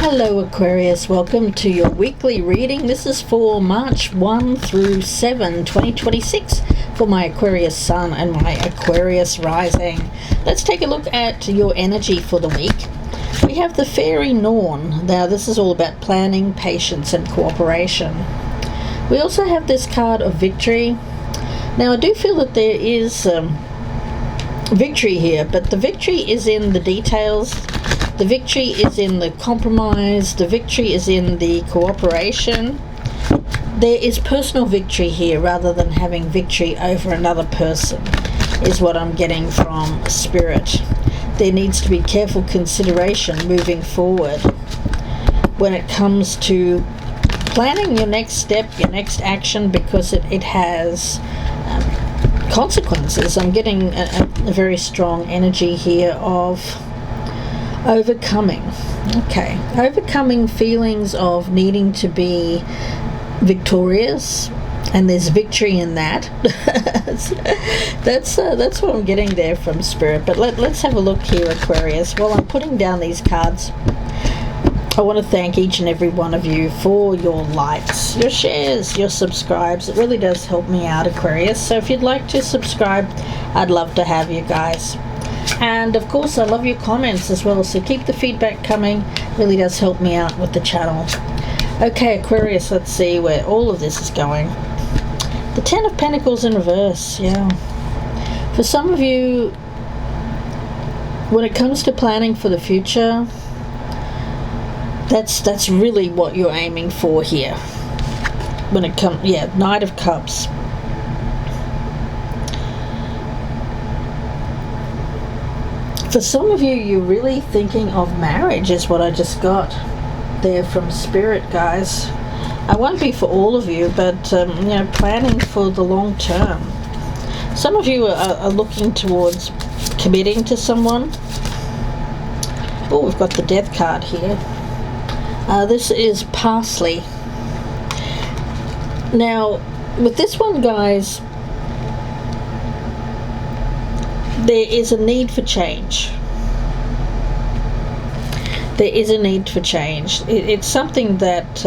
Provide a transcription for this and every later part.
Hello Aquarius, welcome to your weekly reading. This is for March 1 through 7, 2026 for my Aquarius Sun and my Aquarius Rising. Let's take a look at your energy for the week. We have the Fairy Norn. Now this is all about planning, patience and cooperation. We also have this card of victory. Now I do feel that there is victory here, but the victory is in the details. The victory is in the compromise. The victory is in the cooperation. There is personal victory here rather than having victory over another person, is what I'm getting from Spirit. There needs to be careful consideration moving forward when it comes to planning your next step, your next action, because it has consequences. I'm getting a very strong energy here of overcoming. Okay, overcoming feelings of needing to be victorious, and there's victory in that. that's what I'm getting there from Spirit. But let's have a look here, Aquarius. While I'm putting down these cards, I want to thank each and every one of you for your likes, your shares, your subscribes. It really does help me out, Aquarius. So if you'd like to subscribe, I'd love to have you guys. And of course I love your comments as well, so keep the feedback coming. It really does help me out with the channel. Okay Aquarius, let's see where all of this is going. The Ten of Pentacles in reverse. Yeah, for some of you, when it comes to planning for the future, that's really what you're aiming for here. When it comes, yeah, Knight of Cups. For some of you, you're really thinking of marriage, is what I just got there from Spirit, guys. I won't be for all of you, but planning for the long term. Some of you are looking towards committing to someone. Oh, we've got the Death card here. This is Parsley. Now, with this one, guys, there is a need for change. There is a need for change. It's something that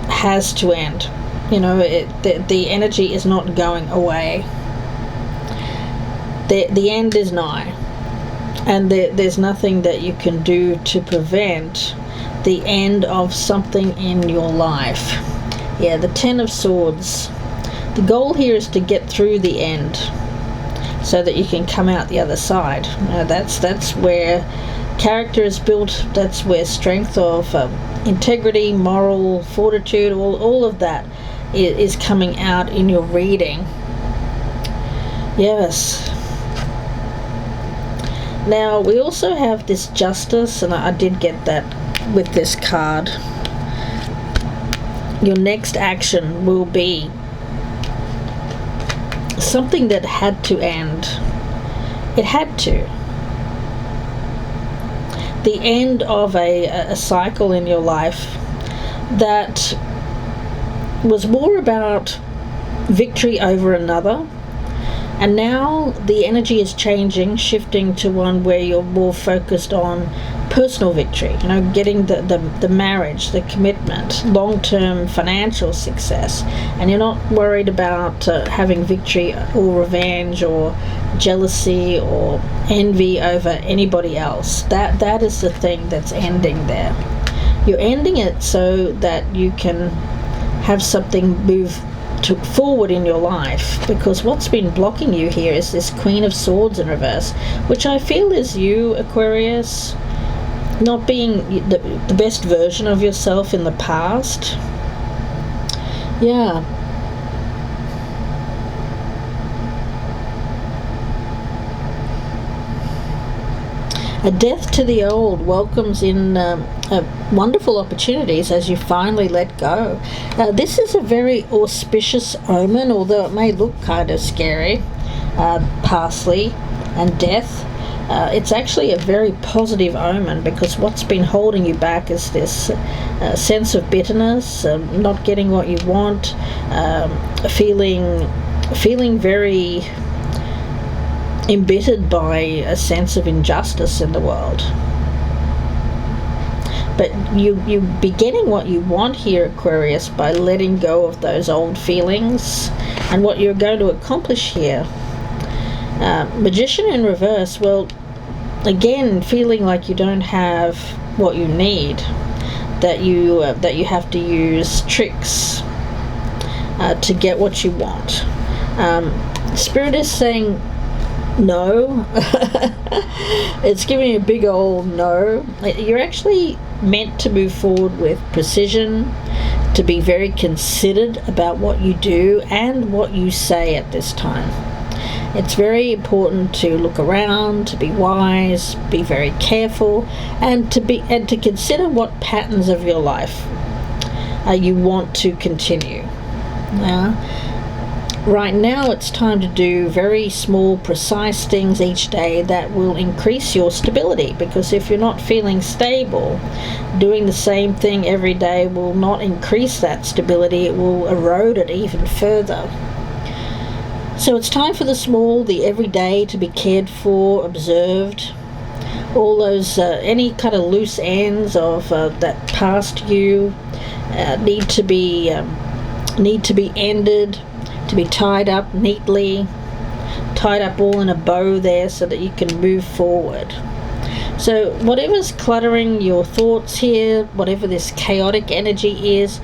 has to end. You know, the energy is not going away. The end is nigh. And there's nothing that you can do to prevent the end of something in your life. Yeah, the Ten of Swords. The goal here is to get through the end, so that you can come out the other side. That's where character is built. That's where strength of integrity, moral fortitude, all of that is coming out in your reading. Yes. Now we also have this Justice, and I did get that with this card. Your next action will be something that had to end. It had to. The end of a cycle in your life that was more about victory over another, and now the energy is changing, shifting to one where you're more focused on personal victory, getting the marriage, the commitment, long-term financial success, and you're not worried about having victory or revenge or jealousy or envy over anybody else. That is the thing that's ending there. You're ending it so that you can have something move forward in your life, because what's been blocking you here is this Queen of Swords in reverse, which I feel is you, Aquarius, not being the best version of yourself in the past. Yeah. A death to the old welcomes in wonderful opportunities as you finally let go. This is a very auspicious omen, although it may look kind of scary. Parsley and death. It's actually a very positive omen, because what's been holding you back is this sense of bitterness, not getting what you want, feeling very embittered by a sense of injustice in the world. But you'll be getting what you want here, Aquarius, by letting go of those old feelings. And what you're going to accomplish here, Magician in reverse, well, again, feeling like you don't have what you need, that you have to use tricks to get what you want. Spirit is saying no. It's giving you a big old no. You're actually meant to move forward with precision, to be very considered about what you do and what you say at this time. It's very important to look around, to be wise, be very careful, and to consider what patterns of your life you want to continue. Right now it's time to do very small, precise things each day that will increase your stability, because if you're not feeling stable, doing the same thing every day will not increase that stability. It will erode it even further. So it's time for the small, the everyday to be cared for, observed. All those, any kind of loose ends of that past you need to be ended, to be tied up neatly, tied up all in a bow there so that you can move forward. So whatever's cluttering your thoughts here, whatever this chaotic energy is,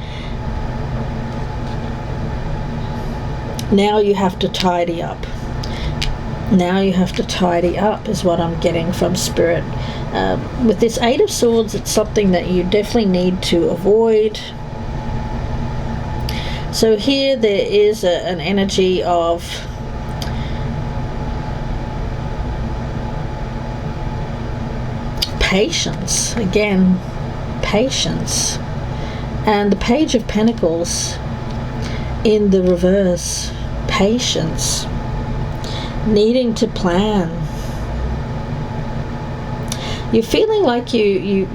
now you have to tidy up. Now you have to tidy up is what I'm getting from Spirit. With this Eight of Swords, it's something that you definitely need to avoid. So here there is an energy of patience. Again, patience. And the Page of Pentacles in the reverse. Patience. Needing to plan. You're feeling like you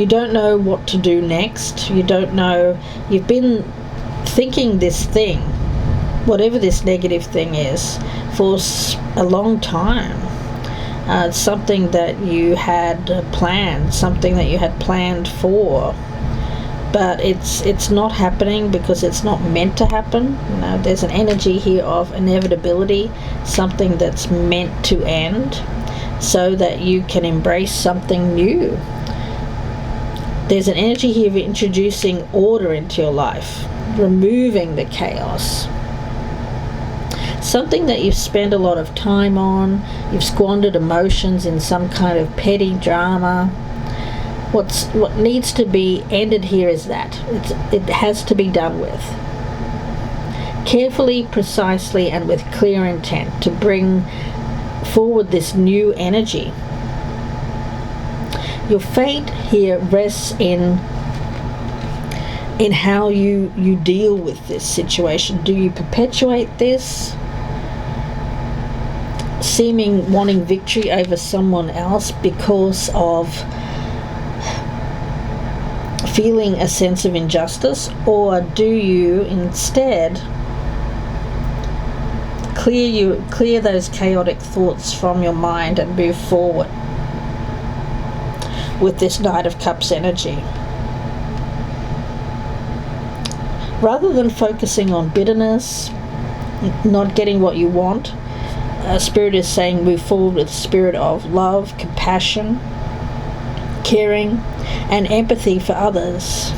don't know what to do next. You don't know. You've been thinking this thing, whatever this negative thing is, for a long time. It's something that you had planned, something that you had planned for, but it's not happening because it's not meant to happen. You know, there's an energy here of inevitability, something that's meant to end, so that you can embrace something new. There's an energy here of introducing order into your life, removing the chaos. Something that you've spent a lot of time on, you've squandered emotions in some kind of petty drama. What needs to be ended here is that. It has to be done with. Carefully, precisely, and with clear intent to bring forward this new energy. Your fate here rests in how you deal with this situation. Do you perpetuate this, seeming wanting victory over someone else because of feeling a sense of injustice, or do you instead clear those chaotic thoughts from your mind and move forward with this Knight of Cups energy? Rather than focusing on bitterness, not getting what you want, Spirit is saying move forward with a spirit of love, compassion, caring, and empathy for others.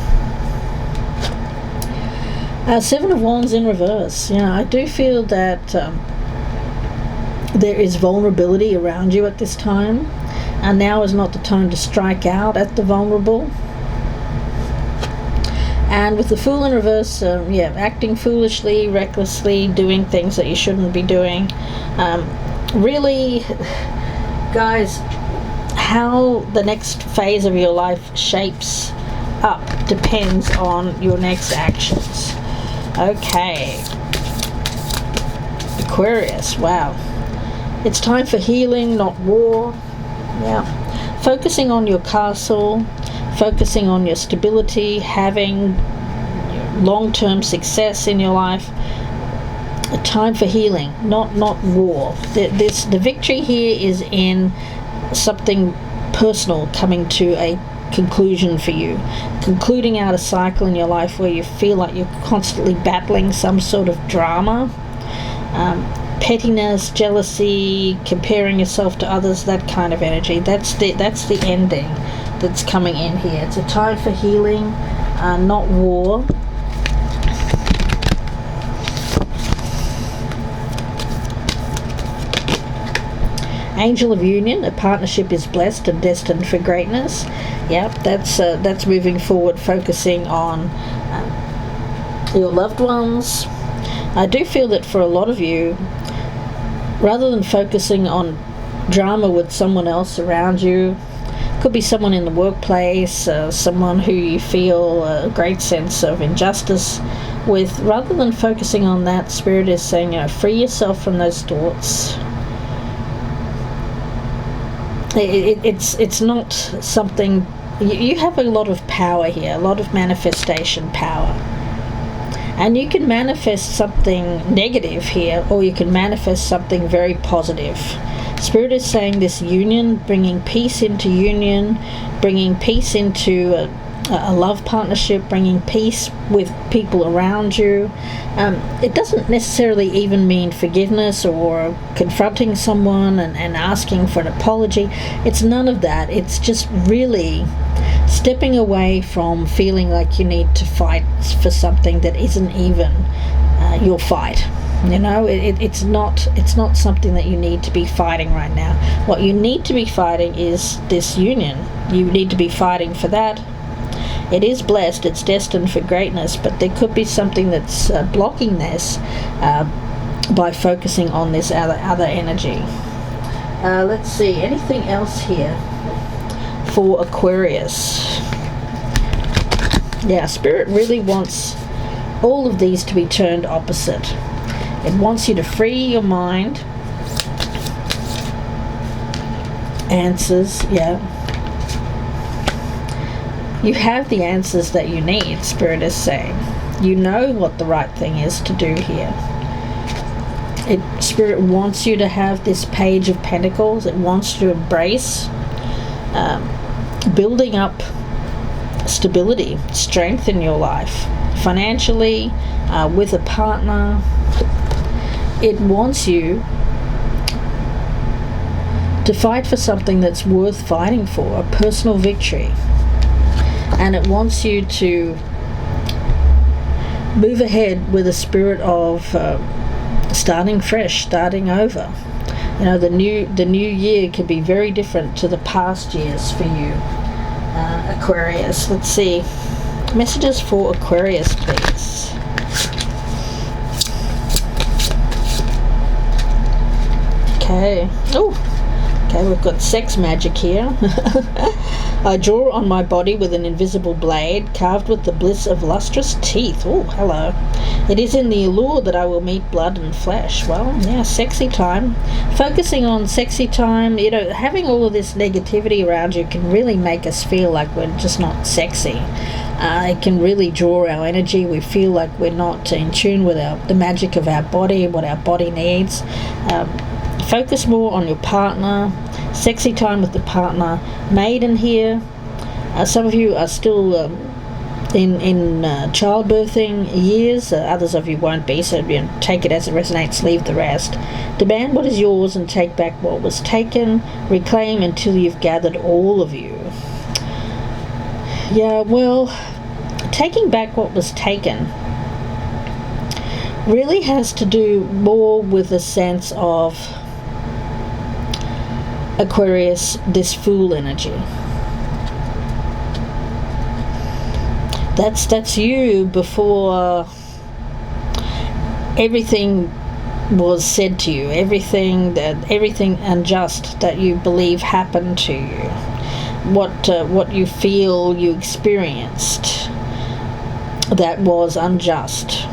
Seven of Wands in reverse. I do feel that there is vulnerability around you at this time. And now is not the time to strike out at the vulnerable. And with the Fool in reverse, acting foolishly, recklessly, doing things that you shouldn't be doing. Really, guys, how the next phase of your life shapes up depends on your next actions. Okay. Aquarius, wow. It's time for healing, not war. Yeah, focusing on your castle, focusing on your stability, having long-term success in your life. A time for healing, not war. The victory here is in something personal coming to a conclusion for you, concluding out a cycle in your life where you feel like you're constantly battling some sort of drama, pettiness, jealousy, comparing yourself to others, that kind of energy. That's the ending that's coming in here. It's a time for healing, not war. Angel of Union, a partnership is blessed and destined for greatness. Yep, that's moving forward, focusing on your loved ones. I do feel that for a lot of you, rather than focusing on drama with someone else around you, could be someone in the workplace, someone who you feel a great sense of injustice with, rather than focusing on that, Spirit is saying, free yourself from those thoughts. It's not something. You have a lot of power here, a lot of manifestation power, and you can manifest something negative here, or you can manifest something very positive. Spirit is saying this union, bringing peace into union, bringing peace into a love partnership, bringing peace with people around you. It doesn't necessarily even mean forgiveness or confronting someone and asking for an apology. It's none of that. It's just really stepping away from feeling like you need to fight for something that isn't even your fight. It's not something that you need to be fighting right now. What you need to be fighting is this union. You need to be fighting for that. It is blessed, it's destined for greatness, but there could be something that's blocking this by focusing on this other energy. Let's see, anything else here for Aquarius? Yeah, Spirit really wants all of these to be turned opposite. It wants you to free your mind. Answers, yeah. You have the answers that you need, Spirit is saying. You know what the right thing is to do here. Spirit wants you to have this Page of Pentacles. It wants you to embrace building up stability, strength in your life, financially, with a partner. It wants you to fight for something that's worth fighting for, a personal victory. And it wants you to move ahead with a spirit of starting fresh, starting over. The new year can be very different to the past years for you, Aquarius. Let's see. Messages for Aquarius, please. Okay. Okay, we've got sex magic here. I draw on my body with an invisible blade, carved with the bliss of lustrous teeth. Oh, hello. It is in the allure that I will meet blood and flesh. Well, yeah, sexy time. Focusing on sexy time, having all of this negativity around you can really make us feel like we're just not sexy. It can really draw our energy. We feel like we're not in tune with the magic of our body, what our body needs. Focus more on your partner, sexy time with the partner. Maiden here. Some of you are still in childbirthing years. Others of you won't be, so take it as it resonates, leave the rest. Demand what is yours and take back what was taken. Reclaim until you've gathered all of you. Yeah, well, taking back what was taken really has to do more with a sense of Aquarius, this Fool energy. That's you before everything was said to you, everything unjust that you believe happened to you, what you feel you experienced that was unjust,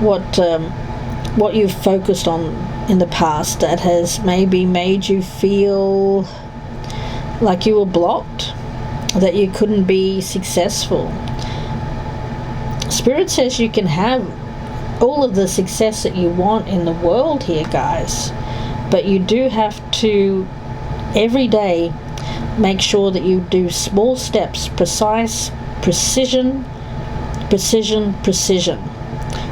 what you've focused on in the past that has maybe made you feel like you were blocked, that you couldn't be successful. Spirit says you can have all of the success that you want in the world here, guys, but you do have to every day Make sure that you do small steps, precise, precision,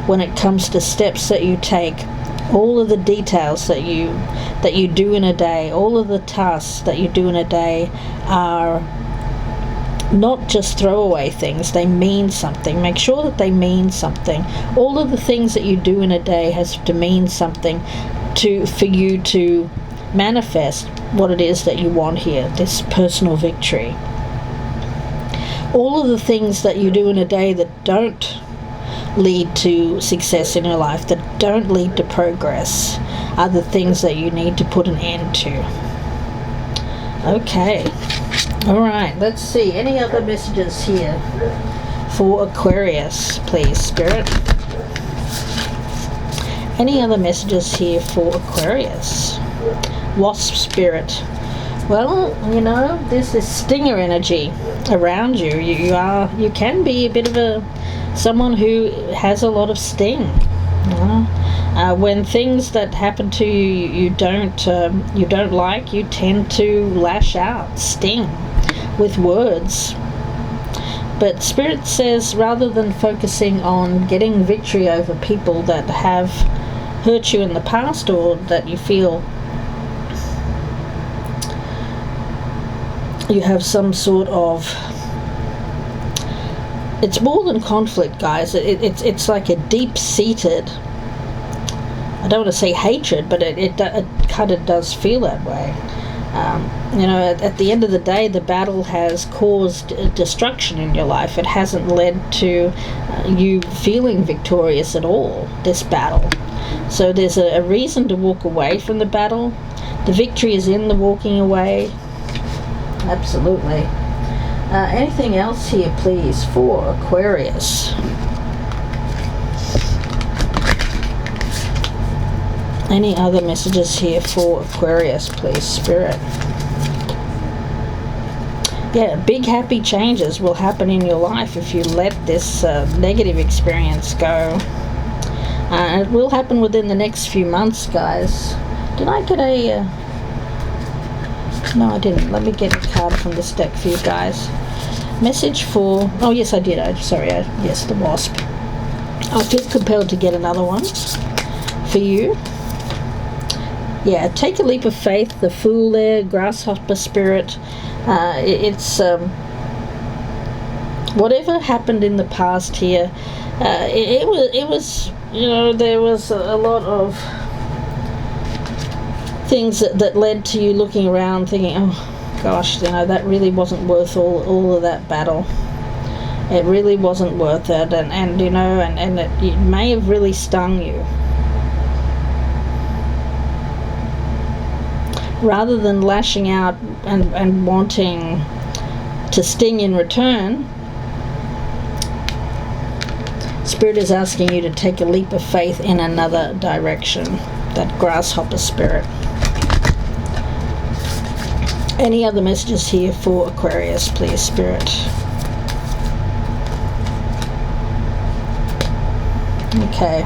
when it comes to steps that you take. All of the details that you do in a day, all of the tasks that you do in a day are not just throwaway things. They mean something. Make sure that they mean something. All of the things that you do in a day has to mean something for you to manifest what it is that you want here, this personal victory. All of the things that you do in a day that don't lead to success in your life, that don't lead to progress, are the things that you need to put an end to. Okay. Alright, let's see. Any other messages here for Aquarius, please, Spirit? Any other messages here for Aquarius? Wasp Spirit. Well, you know, there's this stinger energy around you. You can be a bit of someone who has a lot of sting. You know? When things that happen to you you don't like, you tend to lash out, sting with words. But Spirit says, rather than focusing on getting victory over people that have hurt you in the past, or that you feel you have some sort of, it's more than conflict, guys. It's like a deep-seated, I don't want to say hatred, but it kind of does feel that way. You know, at the end of the day, the battle has caused destruction in your life. It hasn't led to you feeling victorious at all, this battle. So there's a reason to walk away from the battle. The victory is in the walking away. Absolutely. Anything else here, please, for Aquarius? Any other messages here for Aquarius, please, Spirit? Yeah, big happy changes will happen in your life if you let this negative experience go. It will happen within the next few months, guys. Did I get a... No, I didn't. Let me get a card from this deck for you guys. Message for... Oh, yes, I did. Yes, the Wasp. I feel compelled to get another one for you. Yeah, take a leap of faith. The Fool there, Grasshopper Spirit. It's... whatever happened in the past here, it was, you know, there was a lot of things that led to you looking around thinking, oh gosh, you know, that really wasn't worth all of that battle. It really wasn't worth it, and you know, and it may have really stung you. Rather than lashing out and wanting to sting in return, Spirit is asking you to take a leap of faith in another direction. That Grasshopper Spirit. Any other messages here for Aquarius, please, Spirit? Okay.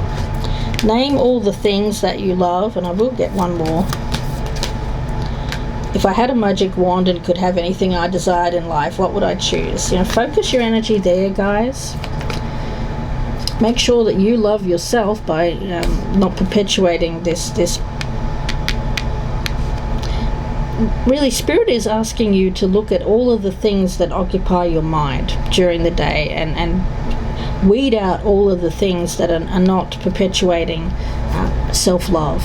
Name all the things that you love, and I will get one more. If I had a magic wand and could have anything I desired in life, what would I choose? You know, focus your energy there, guys. Make sure that you love yourself by not perpetuating this. Really, Spirit is asking you to look at all of the things that occupy your mind during the day and weed out all of the things that are not perpetuating self-love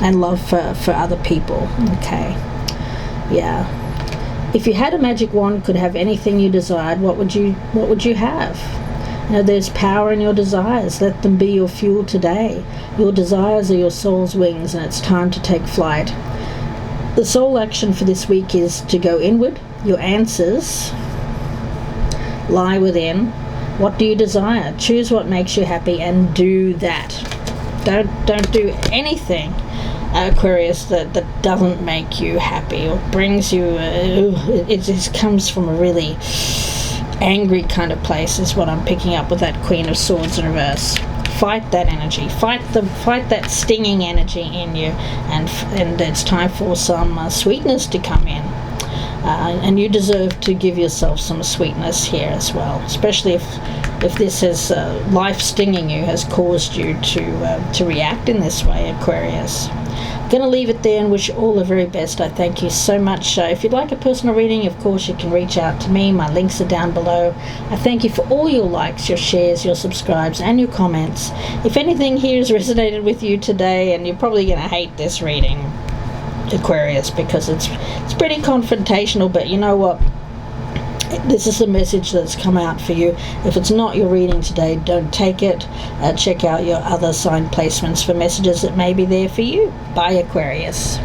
and love for other people. Okay. Yeah. If you had a magic wand, could have anything you desired, what would you have? You know, there's power in your desires. Let them be your fuel today. Your desires are your soul's wings, and it's time to take flight. The soul action for this week is to go inward. Your answers lie within. What do you desire? Choose what makes you happy and do that. Don't do anything, Aquarius, that doesn't make you happy or brings you... it just comes from a really angry kind of place, is what I'm picking up with that Queen of Swords in reverse. Fight that energy. Fight that stinging energy in you, and it's time for some sweetness to come in. and you deserve to give yourself some sweetness here as well, especially if this has life stinging you has caused you to react in this way, Aquarius. I'm going to leave it there and wish you all the very best. I thank you so much. If you'd like a personal reading, of course, you can reach out to me. My links are down below. I thank you for all your likes, your shares, your subscribes, and your comments. If anything here has resonated with you today, and you're probably going to hate this reading, Aquarius, because it's pretty confrontational, but you know what? This is the message that's come out for you. If it's not your reading today, don't take it. Check out your other sign placements for messages that may be there for you. Bye, Aquarius.